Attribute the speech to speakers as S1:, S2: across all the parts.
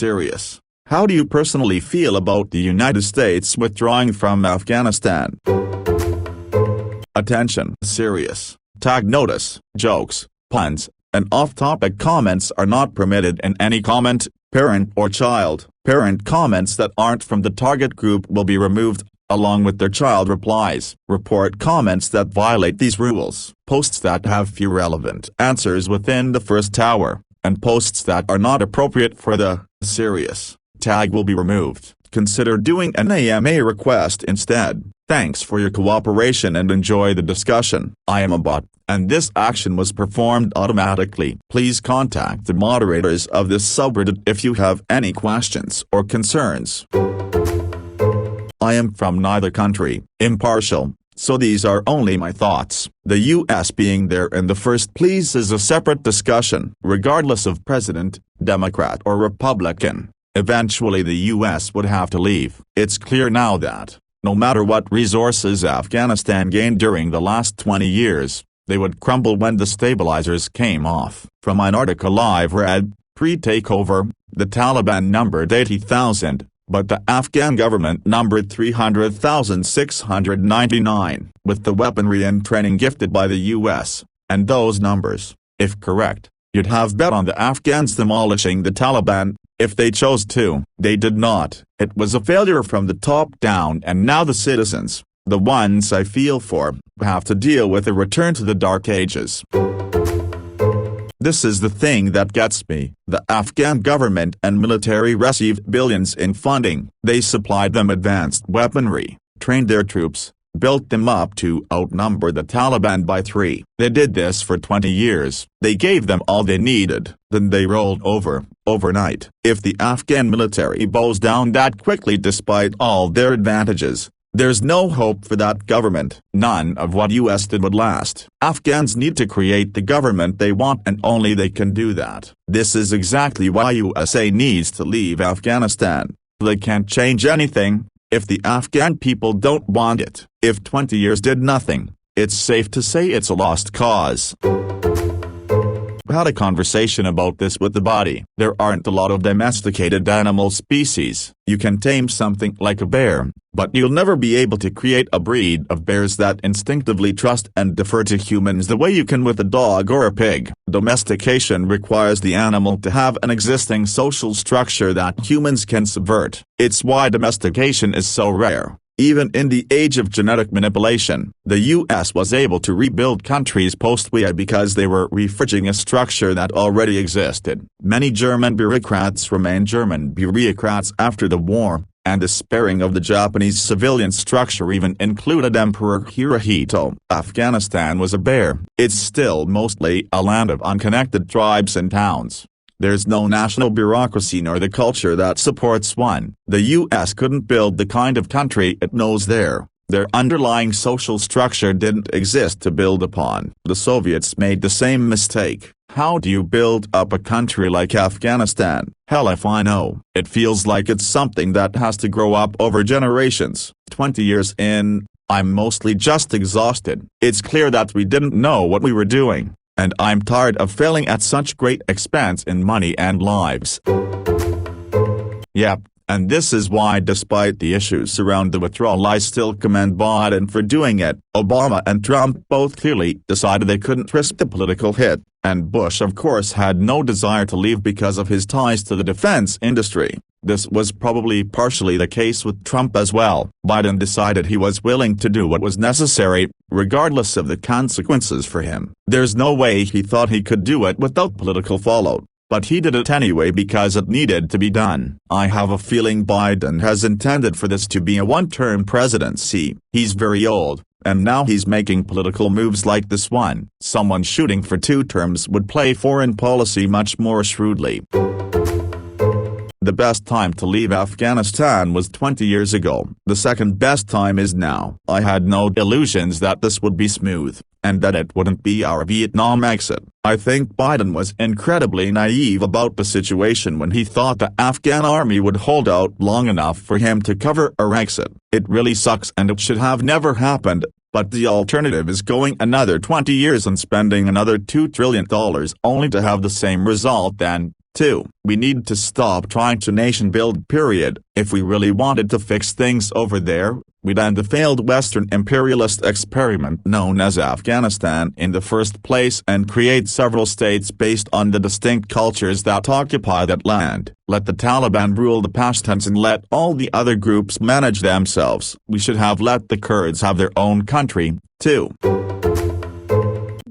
S1: Serious. How do you personally feel about the United States withdrawing from Afghanistan? Attention. Serious. Tag notice. Jokes, puns, and off-topic comments are not permitted in any comment, parent or child. Parent comments that aren't from the target group will be removed, along with their child replies. Report comments that violate these rules. Posts that have few relevant answers within the first hour, and posts that are not appropriate for the serious tag will be removed. Consider doing an AMA request instead. Thanks for your cooperation and enjoy the discussion. I am a bot, and this action was performed automatically. Please contact the moderators of this subreddit if you have any questions or concerns. I am from neither country, impartial, so these are only my thoughts. The US being there in the first place is a separate discussion. Regardless of president, Democrat or Republican, eventually the US would have to leave. It's clear now that, no matter what resources Afghanistan gained during the last 20 years, they would crumble when the stabilizers came off. From an article I've read, pre-takeover, the Taliban numbered 80,000, but the Afghan government numbered 300,699. With the weaponry and training gifted by the US, and those numbers, if correct, you'd have bet on the Afghans demolishing the Taliban, if they chose to. They did not. It was a failure from the top down, and now the citizens, the ones I feel for, have to deal with a return to the dark ages. This is the thing that gets me. The Afghan government and military received billions in funding. They supplied them advanced weaponry, trained their troops, built them up to outnumber the Taliban by 3. They did this for 20 years. They gave them all they needed. Then they rolled over, overnight. If the Afghan military bows down that quickly despite all their advantages, there's no hope for that government. None of what US did would last. Afghans need to create the government they want, and only they can do that. This is exactly why USA needs to leave Afghanistan. They can't change anything if the Afghan people don't want it. If 20 years did nothing, it's safe to say it's a lost cause. I had a conversation about this with the body. There aren't a lot of domesticated animal species. You can tame something like a bear, but you'll never be able to create a breed of bears that instinctively trust and defer to humans the way you can with a dog or a pig. Domestication requires the animal to have an existing social structure that humans can subvert. It's why domestication is so rare. Even in the age of genetic manipulation, the US was able to rebuild countries post-war because they were refridging a structure that already existed. Many German bureaucrats remained German bureaucrats after the war, and the sparing of the Japanese civilian structure even included Emperor Hirohito. Afghanistan was a bear. It's still mostly a land of unconnected tribes and towns. There's no national bureaucracy nor the culture that supports one. The US couldn't build the kind of country it knows there. Their underlying social structure didn't exist to build upon. The Soviets made the same mistake. How do you build up a country like Afghanistan? Hell if I know. It feels like it's something that has to grow up over generations. 20 years in, I'm mostly just exhausted. It's clear that we didn't know what we were doing. And I'm tired of failing at such great expense in money and lives. Yep, and this is why despite the issues around the withdrawal I still commend Biden for doing it. Obama and Trump both clearly decided they couldn't risk the political hit, and Bush of course had no desire to leave because of his ties to the defense industry. This was probably partially the case with Trump as well. Biden decided he was willing to do what was necessary, regardless of the consequences for him. There's no way he thought he could do it without political fallout, but he did it anyway because it needed to be done. I have a feeling Biden has intended for this to be a one-term presidency. He's very old, and now he's making political moves like this one. Someone shooting for 2 terms would play foreign policy much more shrewdly. The best time to leave Afghanistan was 20 years ago. The second best time is now. I had no illusions that this would be smooth, and that it wouldn't be our Vietnam exit. I think Biden was incredibly naive about the situation when he thought the Afghan army would hold out long enough for him to cover our exit. It really sucks and it should have never happened, but the alternative is going another 20 years and spending another $2 trillion only to have the same result then. 2. We need to stop trying to nation build period. If we really wanted to fix things over there, we'd end the failed Western imperialist experiment known as Afghanistan in the first place and create several states based on the distinct cultures that occupy that land. Let the Taliban rule the Pashtuns and let all the other groups manage themselves. We should have let the Kurds have their own country, too.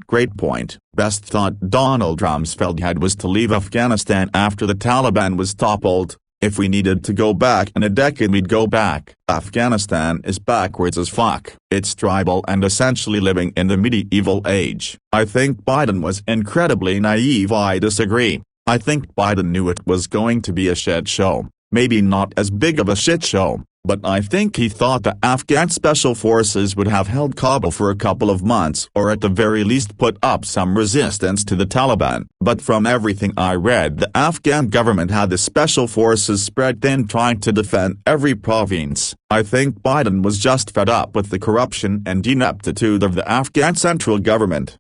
S1: Great point. Best thought Donald Rumsfeld had was to leave Afghanistan after the Taliban was toppled. If we needed to go back in a decade, we'd go back. Afghanistan is backwards as fuck. It's tribal and essentially living in the medieval age. I think Biden was incredibly naive. I disagree. I think Biden knew it was going to be a shit show. Maybe not as big of a shit show, but I think he thought the Afghan special forces would have held Kabul for a couple of months or at the very least put up some resistance to the Taliban. But from everything I read, the Afghan government had the special forces spread thin trying to defend every province. I think Biden was just fed up with the corruption and ineptitude of the Afghan central government.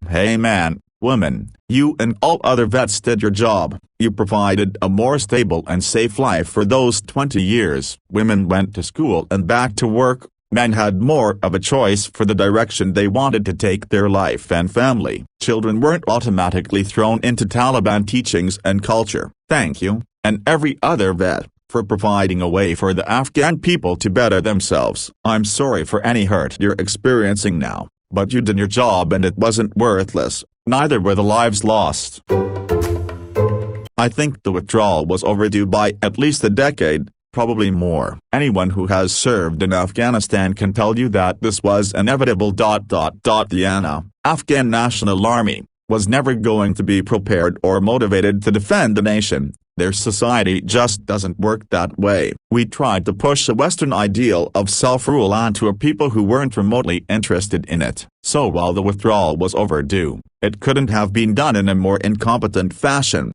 S1: Hey man, woman, you and all other vets did your job. You provided a more stable and safe life for those 20 years. Women went to school and back to work. Men had more of a choice for the direction they wanted to take their life and family. Children weren't automatically thrown into Taliban teachings and culture. Thank you, and every other vet, for providing a way for the Afghan people to better themselves. I'm sorry for any hurt you're experiencing now, but you did your job and it wasn't worthless. Neither were the lives lost. I think the withdrawal was overdue by at least a decade, probably more. Anyone who has served in Afghanistan can tell you that this was inevitable. The Afghan National Army was never going to be prepared or motivated to defend the nation. Their society just doesn't work that way. We tried to push a Western ideal of self-rule onto a people who weren't remotely interested in it. So while the withdrawal was overdue, it couldn't have been done in a more incompetent fashion.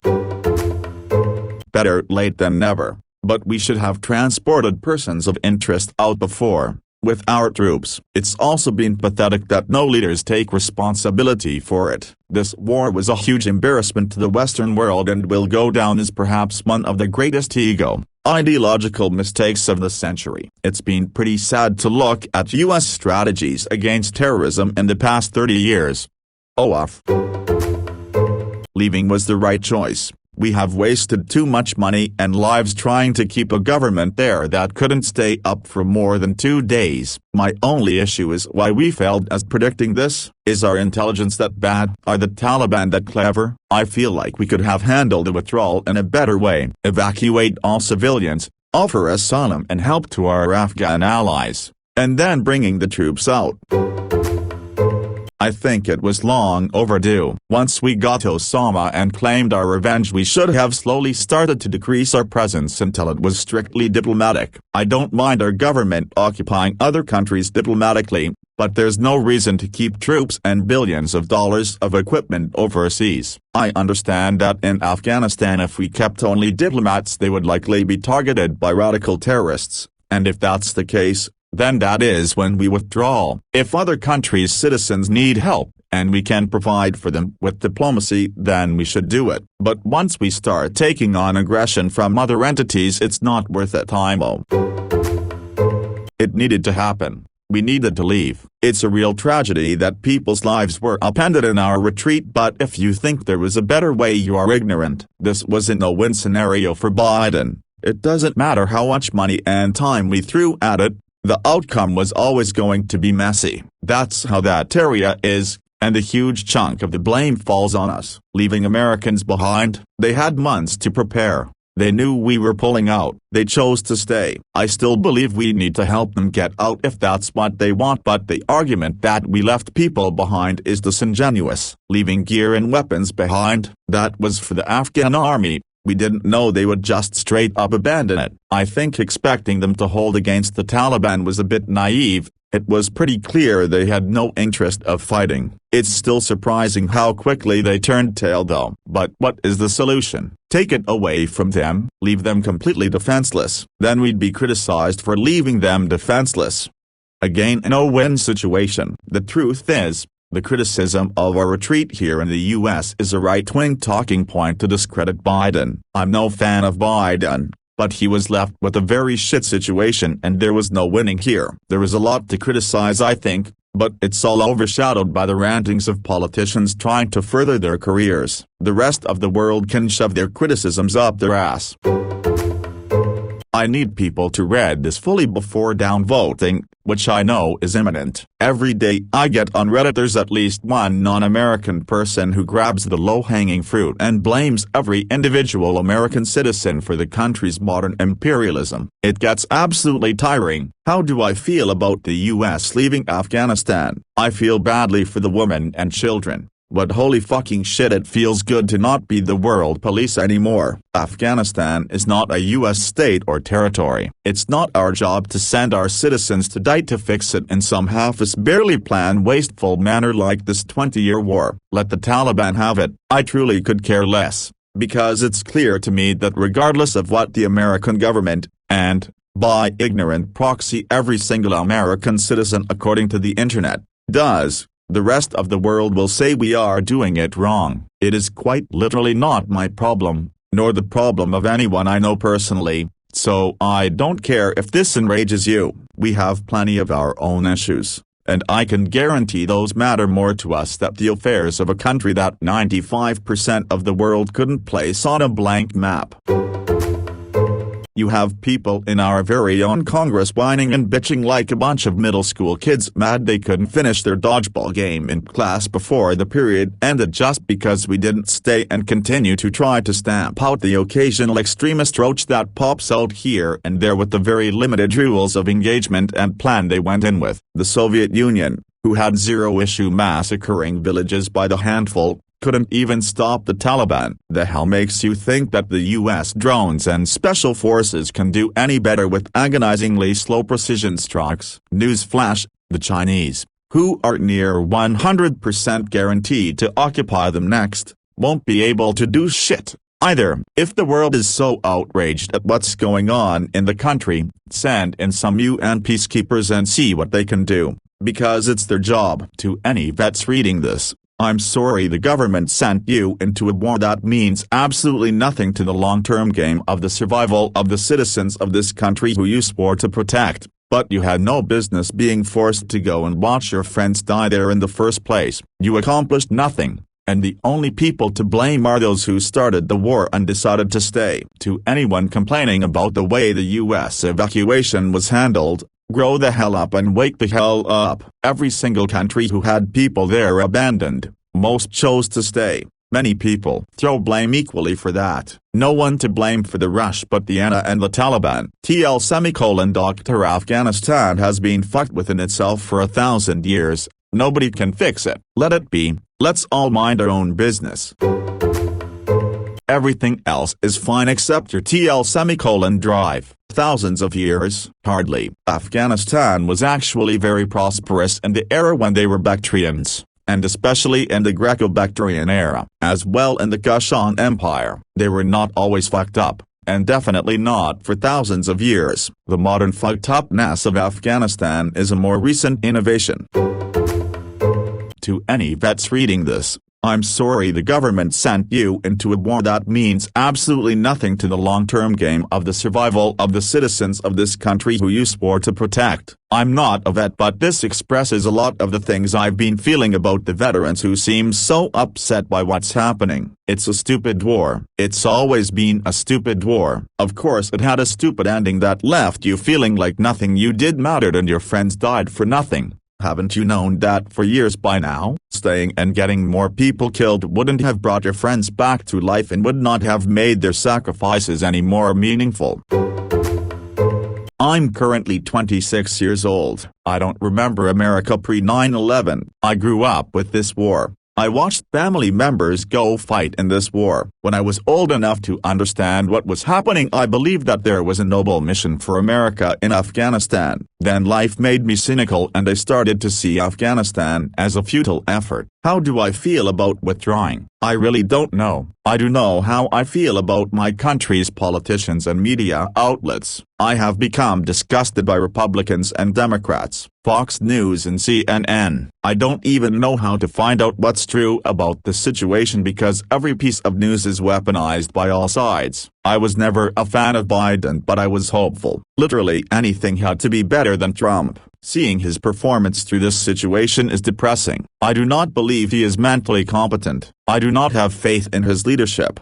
S1: Better late than never, but we should have transported persons of interest out before. With our troops, it's also been pathetic that no leaders take responsibility for it. This war was a huge embarrassment to the Western world and will go down as perhaps one of the greatest ideological mistakes of the century. It's been pretty sad to look at U.S. strategies against terrorism in the past 30 years. Leaving was the right choice. We have wasted too much money and lives trying to keep a government there that couldn't stay up for more than 2 days. My only issue is why we failed as predicting this. Is our intelligence that bad? Are the Taliban that clever? I feel like we could have handled the withdrawal in a better way. Evacuate all civilians, offer asylum and help to our Afghan allies, and then bringing the troops out. I think it was long overdue. Once we got Osama and claimed our revenge, we should have slowly started to decrease our presence until it was strictly diplomatic. I don't mind our government occupying other countries diplomatically, but there's no reason to keep troops and billions of dollars of equipment overseas. I understand that in Afghanistan if we kept only diplomats they would likely be targeted by radical terrorists, and if that's the case, then that is when we withdraw. If other countries' citizens need help, and we can provide for them with diplomacy, then we should do it. But once we start taking on aggression from other entities, it's not worth it. It needed to happen. We needed to leave. It's a real tragedy that people's lives were upended in our retreat, but if you think there was a better way, you are ignorant. This was a no-win scenario for Biden. It doesn't matter how much money and time we threw at it, the outcome was always going to be messy. That's how that area is, and a huge chunk of the blame falls on us. Leaving Americans behind, they had months to prepare. They knew we were pulling out. They chose to stay. I still believe we need to help them get out if that's what they want, but the argument that we left people behind is disingenuous. Leaving gear and weapons behind, that was for the Afghan army. We didn't know they would just straight up abandon it. I think expecting them to hold against the Taliban was a bit naive. It was pretty clear they had no interest of fighting. It's still surprising how quickly they turned tail though. But what is the solution? Take it away from them, leave them completely defenseless. Then we'd be criticized for leaving them defenseless. Again, a no-win situation. The truth is, The criticism of our retreat here in the US is a right-wing talking point to discredit Biden. I'm no fan of Biden, but he was left with a very shit situation and there was no winning here. There is a lot to criticize, I think, but it's all overshadowed by the rantings of politicians trying to further their careers. The rest of the world can shove their criticisms up their ass. I need people to read this fully before downvoting, which I know is imminent. Every day I get on Reddit there's at least one non-American person who grabs the low-hanging fruit and blames every individual American citizen for the country's modern imperialism. It gets absolutely tiring. How do I feel about the US leaving Afghanistan? I feel badly for the women and children. But holy fucking shit, it feels good to not be the world police anymore. Afghanistan is not a US state or territory. It's not our job to send our citizens to die to fix it in some half-assed barely planned wasteful manner like this 20-year war. Let the Taliban have it. I truly could care less, because it's clear to me that regardless of what the American government, and, by ignorant proxy every single American citizen according to the internet, does, the rest of the world will say we are doing it wrong. It is quite literally not my problem, nor the problem of anyone I know personally, so I don't care if this enrages you. We have plenty of our own issues, and I can guarantee those matter more to us than the affairs of a country that 95% of the world couldn't place on a blank map. You have people in our very own Congress whining and bitching like a bunch of middle school kids mad they couldn't finish their dodgeball game in class before the period ended just because we didn't stay and continue to try to stamp out the occasional extremist roach that pops out here and there with the very limited rules of engagement and plan they went in with. The Soviet Union, who had zero-issue massacring villages by the handful, couldn't even stop the Taliban. The hell makes you think that the US drones and special forces can do any better with agonizingly slow precision strikes? Newsflash, the Chinese, who are near 100% guaranteed to occupy them next, won't be able to do shit either. If the world is so outraged at what's going on in the country, send in some UN peacekeepers and see what they can do, because it's their job. To any vets reading this, I'm sorry the government sent you into a war that means absolutely nothing to the long-term game of the survival of the citizens of this country who you swore to protect, but you had no business being forced to go and watch your friends die there in the first place. You accomplished nothing, and the only people to blame are those who started the war and decided to stay. To anyone complaining about the way the US evacuation was handled, grow the hell up and wake the hell up. Every single country who had people there abandoned, most chose to stay. Many people throw blame equally for that. No one to blame for the rush but the ANA and the Taliban. Dr. Afghanistan has been fucked within itself for 1,000 years. Nobody can fix it. Let it be. Let's all mind our own business. Everything else is fine except your drive. Thousands of years? Hardly. Afghanistan was actually very prosperous in the era when they were Bactrians, and especially in the Greco-Bactrian era, as well in the Kushan Empire. They were not always fucked up, and definitely not for thousands of years. The modern fucked upness of Afghanistan is a more recent innovation. To any vets reading this, I'm sorry the government sent you into a war that means absolutely nothing to the long-term game of the survival of the citizens of this country who you swore to protect. I'm not a vet, but this expresses a lot of the things I've been feeling about the veterans who seem so upset by what's happening. It's a stupid war. It's always been a stupid war. Of course it had a stupid ending that left you feeling like nothing you did mattered and your friends died for nothing. Haven't you known that for years by now? Staying and getting more people killed wouldn't have brought your friends back to life and would not have made their sacrifices any more meaningful. I'm currently 26 years old. I don't remember America pre-9/11. I grew up with this war. I watched family members go fight in this war. When I was old enough to understand what was happening, I believed that there was a noble mission for America in Afghanistan. Then life made me cynical and I started to see Afghanistan as a futile effort. How do I feel about withdrawing? I really don't know. I do know how I feel about my country's politicians and media outlets. I have become disgusted by Republicans and Democrats, Fox News and CNN. I don't even know how to find out what's true about the situation because every piece of news is weaponized by all sides. I was never a fan of Biden, but I was hopeful. Literally anything had to be better than Trump. Seeing his performance through this situation is depressing. I do not believe he is mentally competent. I do not have faith in his leadership.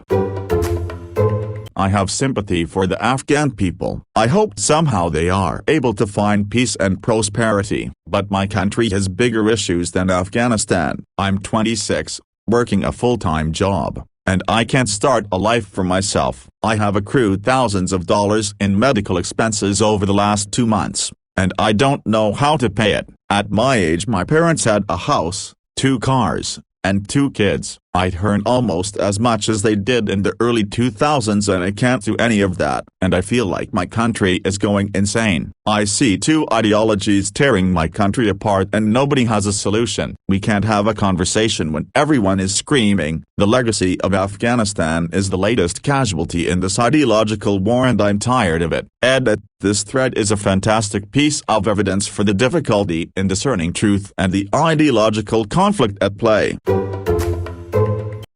S1: I have sympathy for the Afghan people. I hope somehow they are able to find peace and prosperity. But my country has bigger issues than Afghanistan. I'm 26, working a full-time job, and I can't start a life for myself. I have accrued thousands of dollars in medical expenses over the last 2 months, and I don't know how to pay it. At my age, my parents had a house, 2 cars, and 2 kids. I'd earn almost as much as they did in the early 2000s and I can't do any of that. And I feel like my country is going insane. I see 2 ideologies tearing my country apart and nobody has a solution. We can't have a conversation when everyone is screaming. The legacy of Afghanistan is the latest casualty in this ideological war and I'm tired of it. Edit. This thread is a fantastic piece of evidence for the difficulty in discerning truth and the ideological conflict at play.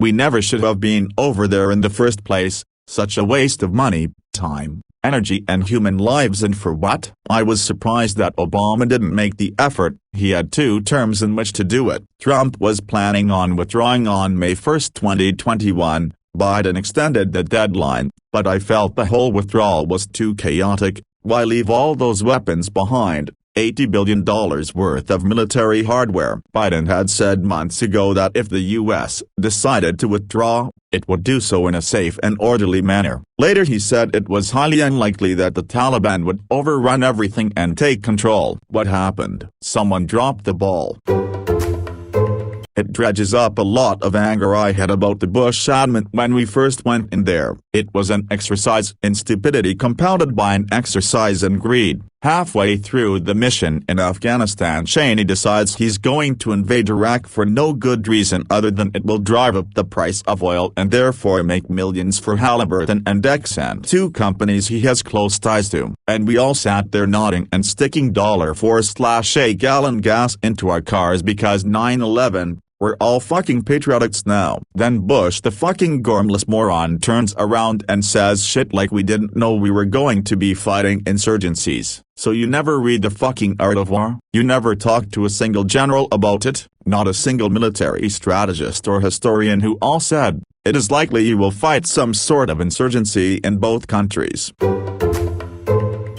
S1: We never should have been over there in the first place, such a waste of money, time, energy and human lives, and for what? I was surprised that Obama didn't make the effort. He had 2 terms in which to do it. Trump was planning on withdrawing on May 1, 2021, Biden extended the deadline, but I felt the whole withdrawal was too chaotic. Why leave all those weapons behind? $80 billion worth of military hardware. Biden had said months ago that if the U.S. decided to withdraw, it would do so in a safe and orderly manner. Later he said it was highly unlikely that the Taliban would overrun everything and take control. What happened? Someone dropped the ball. It dredges up a lot of anger I had about the Bush admin when we first went in there. It was an exercise in stupidity compounded by an exercise in greed. Halfway through the mission in Afghanistan, Cheney decides he's going to invade Iraq for no good reason other than it will drive up the price of oil and therefore make millions for Halliburton and Exxon, 2 companies he has close ties to. And we all sat there nodding and sticking $4/a gallon gas into our cars because 9/11. We're all fucking patriotics now. Then Bush, the fucking gormless moron, turns around and says shit like we didn't know we were going to be fighting insurgencies. So you never read The Fucking Art of War? You never talk to a single general about it? Not a single military strategist or historian who all said, it is likely you will fight some sort of insurgency in both countries.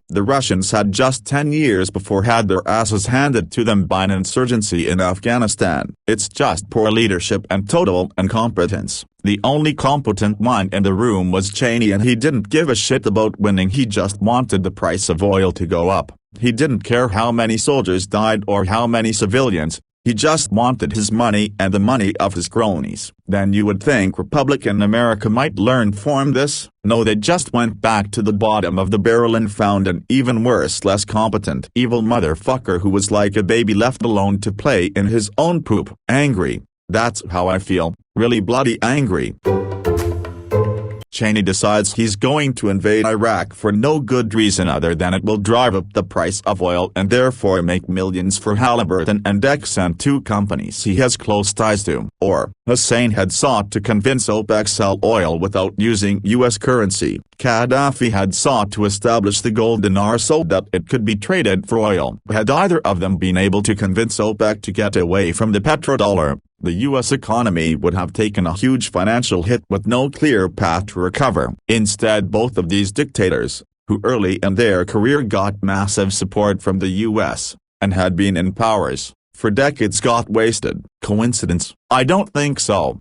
S1: The Russians had just 10 years before had their asses handed to them by an insurgency in Afghanistan. It's just poor leadership and total incompetence. The only competent one in the room was Cheney and he didn't give a shit about winning, he just wanted the price of oil to go up. He didn't care how many soldiers died or how many civilians. He just wanted his money and the money of his cronies. Then you would think Republican America might learn from this. No, they just went back to the bottom of the barrel and found an even worse, less competent, evil motherfucker who was like a baby left alone to play in his own poop. Angry. That's how I feel, really bloody angry. Cheney decides he's going to invade Iraq for no good reason other than it will drive up the price of oil and therefore make millions for Halliburton and Exxon, 2 companies he has close ties to. Or, Hussein had sought to convince OPEC sell oil without using U.S. currency. Gaddafi had sought to establish the gold dinar so that it could be traded for oil. Had either of them been able to convince OPEC to get away from the petrodollar, the U.S. economy would have taken a huge financial hit with no clear path to recover. Instead, both of these dictators, who early in their career got massive support from the U.S., and had been in powers for decades, got wasted. Coincidence? I don't think so.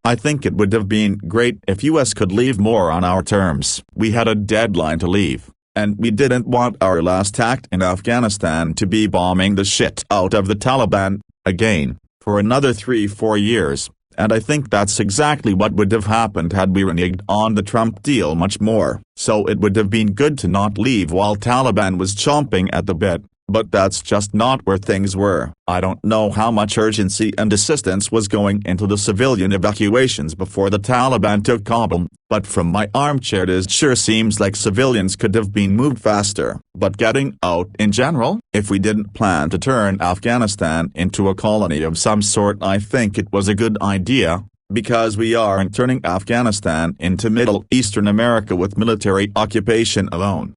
S1: I think it would have been great if U.S. could leave more on our terms. We had a deadline to leave, and we didn't want our last act in Afghanistan to be bombing the shit out of the Taliban again, for another 3-4 years, And I think that's exactly what would have happened had we reneged on the Trump deal much more. So it would have been good to not leave while Taliban was chomping at the bit. But that's just not where things were. I don't know how much urgency and assistance was going into the civilian evacuations before the Taliban took Kabul, but from my armchair it sure seems like civilians could have been moved faster. But getting out in general, if we didn't plan to turn Afghanistan into a colony of some sort, I think it was a good idea, because we aren't turning Afghanistan into Middle Eastern America with military occupation alone.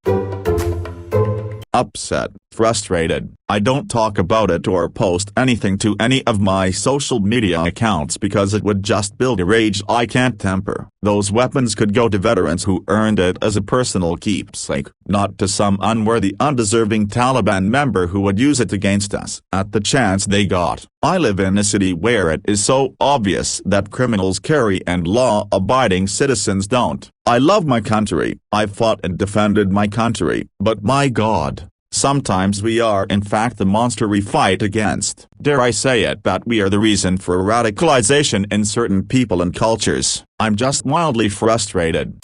S1: Upset, frustrated. I don't talk about it or post anything to any of my social media accounts because it would just build a rage I can't temper. Those weapons could go to veterans who earned it as a personal keepsake, not to some unworthy, undeserving Taliban member who would use it against us at the chance they got. I live in a city where it is so obvious that criminals carry and law-abiding citizens don't. I love my country, I fought and defended my country, but my God, sometimes we are in fact the monster we fight against. Dare I say it, that we are the reason for radicalization in certain people and cultures. I'm just wildly frustrated.